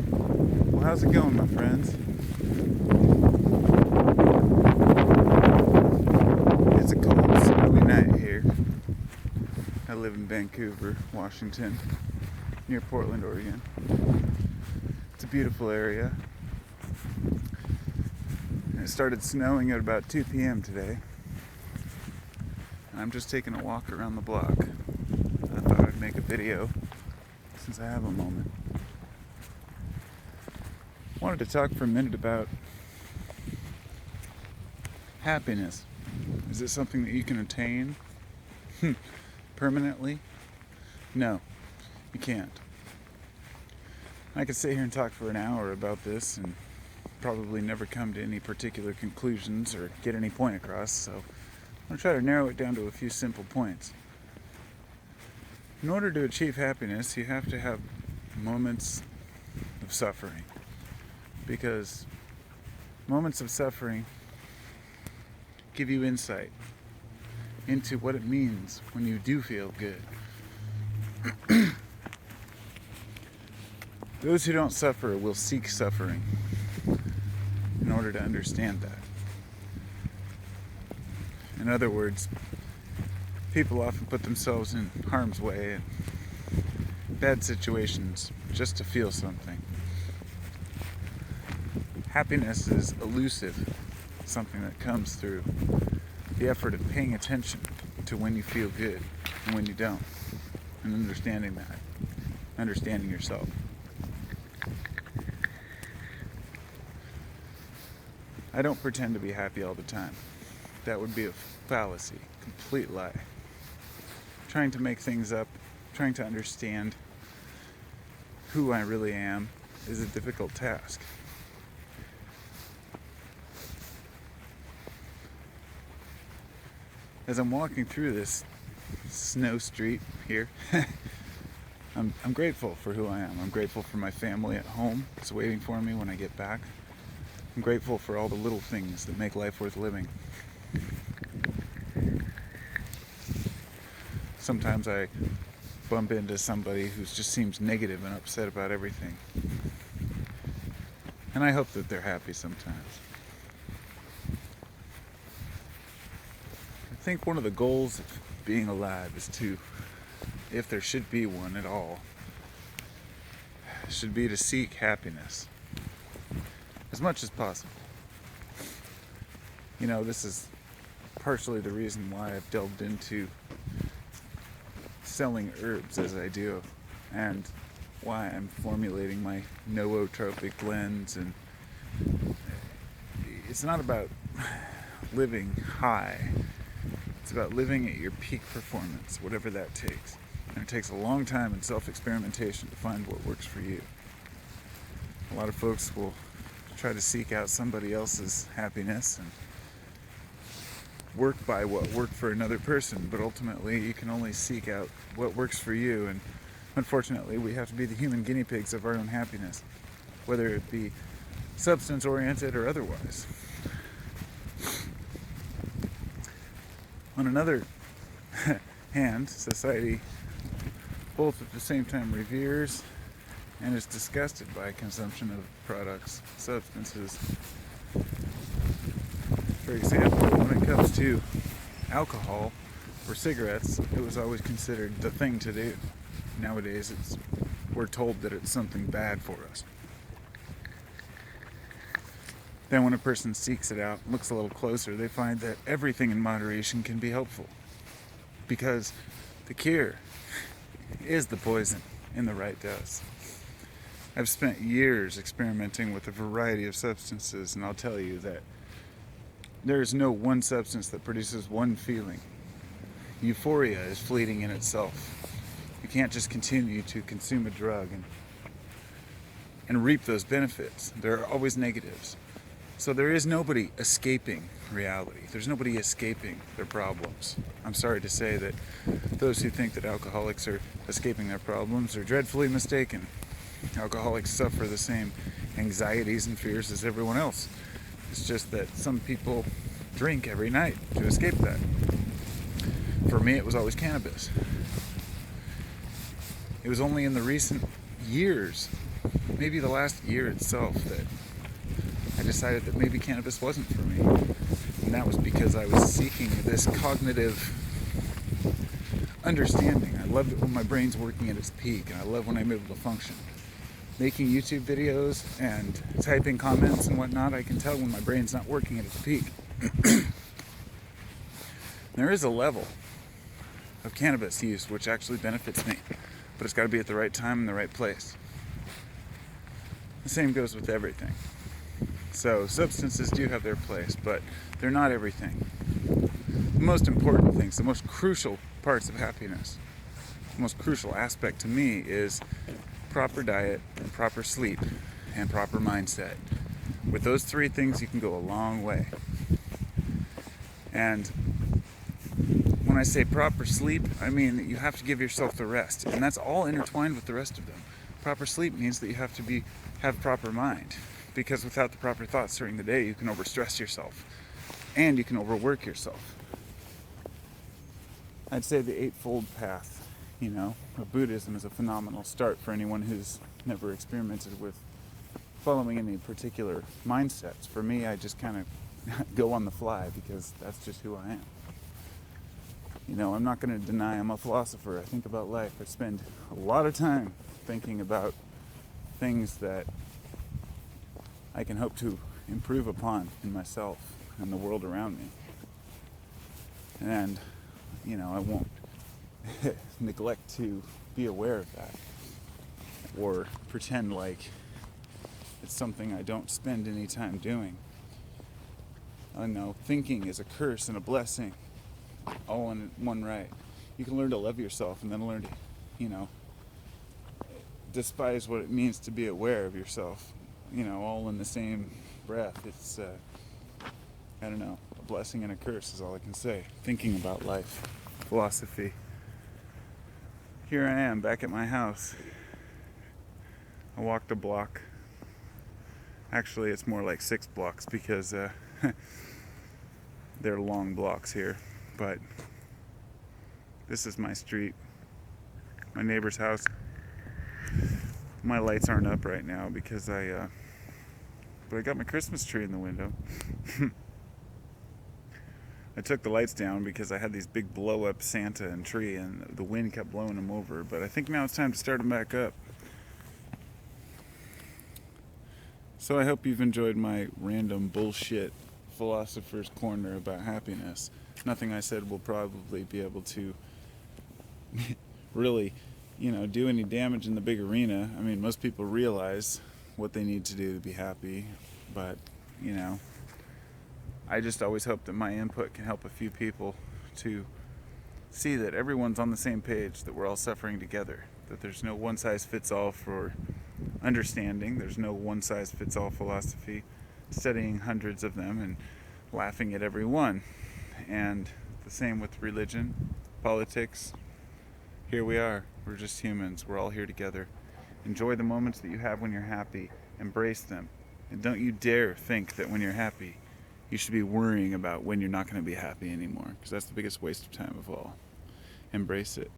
Well, how's it going, my friends? It's a cold, snowy night here. I live in Vancouver, Washington, near Portland, Oregon. It's a beautiful area. It started snowing at about 2 p.m. today. And I'm just taking a walk around the block. I thought I'd make a video since I have a moment. I wanted to talk for a minute about happiness. Is it something that you can attain permanently? No, you can't. I could sit here and talk for an hour about this and probably never come to any particular conclusions or get any point across, so I'm going to try to narrow it down to a few simple points. In order to achieve happiness, you have to have moments of suffering, because moments of suffering give you insight into what it means when you do feel good. Those who don't suffer will seek suffering in order to understand that. In other words, people often put themselves in harm's way and bad situations just to feel something. Happiness is elusive, something that comes through the effort of paying attention to when you feel good and when you don't, and understanding that, understanding yourself. I don't pretend to be happy all the time. That would be a fallacy, complete lie. Trying to make things up, trying to understand who I really am is a difficult task. As I'm walking through this snow street here, I'm grateful for who I am. I'm grateful for my family at home. It's waiting for me when I get back. I'm grateful for all the little things that make life worth living. Sometimes I bump into somebody who just seems negative and upset about everything. And I hope that they're happy sometimes. I think one of the goals of being alive is to, if there should be one at all, should be to seek happiness as much as possible. You know, this is partially the reason why I've delved into selling herbs as I do, and why I'm formulating my nootropic blends. And it's not about living high, it's about living at your peak performance, whatever that takes. And it takes a long time and self-experimentation to find what works for you. A lot of folks will try to seek out somebody else's happiness and work by what worked for another person, but ultimately you can only seek out what works for you. And unfortunately, we have to be the human guinea pigs of our own happiness, whether it be substance oriented or otherwise. On another hand, society both at the same time reveres and is disgusted by consumption of products, substances. For example, when it comes to alcohol or cigarettes, it was always considered the thing to do. Nowadays, we're told that it's something bad for us. Then when a person seeks it out, looks a little closer, they find that everything in moderation can be helpful, because the cure is the poison in the right dose. I've spent years experimenting with a variety of substances, and I'll tell you that there is no one substance that produces one feeling. Euphoria is fleeting in itself. You can't just continue to consume a drug and reap those benefits. There are always negatives. So there is nobody escaping reality. There's nobody escaping their problems. I'm sorry to say that those who think that alcoholics are escaping their problems are dreadfully mistaken. Alcoholics suffer the same anxieties and fears as everyone else. It's just that some people drink every night to escape that. For me, it was always cannabis. It was only in the recent years, maybe the last year itself, that I decided that maybe cannabis wasn't for me. And that was because I was seeking this cognitive understanding. I love it when my brain's working at its peak, and I love when I'm able to function. Making YouTube videos and typing comments and whatnot, I can tell when my brain's not working at its peak. There is a level of cannabis use which actually benefits me, but it's got to be at the right time and the right place. The same goes with everything. So substances do have their place, but they're not everything. The most important things, the most crucial parts of happiness, the most crucial aspect to me is proper diet and proper sleep and proper mindset. With those three things, you can go a long way. And when I say proper sleep, I mean that you have to give yourself the rest, and that's all intertwined with the rest of them. Proper sleep means that you have to have proper mind, because without the proper thoughts during the day, you can overstress yourself and you can overwork yourself. I'd say the Eightfold Path, of Buddhism is a phenomenal start for anyone who's never experimented with following any particular mindsets. For me, I just kind of go on the fly because that's just who I am. I'm not going to deny I'm a philosopher. I think about life. I spend a lot of time thinking about things that I can hope to improve upon in myself and the world around me. And, I won't neglect to be aware of that or pretend like it's something I don't spend any time doing. I know thinking is a curse and a blessing all in one right. You can learn to love yourself and then learn to, despise what it means to be aware of yourself, all in the same breath. It's, I don't know, a blessing and a curse is all I can say. Thinking about life, philosophy. Here I am back at my house. I walked a block. Actually, it's more like 6 blocks because they're long blocks here. But this is my street, my neighbor's house. My lights aren't up right now because but I got my Christmas tree in the window. I took the lights down because I had these big blow up Santa and tree and the wind kept blowing them over, but I think now it's time to start them back up. So I hope you've enjoyed my random bullshit philosopher's corner about happiness. Nothing I said will probably be able to really, do any damage in the big arena. I mean, most people realize what they need to do to be happy, but, I just always hope that my input can help a few people to see that everyone's on the same page, that we're all suffering together, that there's no one-size-fits-all for understanding, there's no one-size-fits-all philosophy, studying hundreds of them and laughing at every one. And the same with religion, politics. Here we are. We're just humans. We're all here together. Enjoy the moments that you have when you're happy. Embrace them. And don't you dare think that when you're happy, you should be worrying about when you're not going to be happy anymore, because that's the biggest waste of time of all. Embrace it.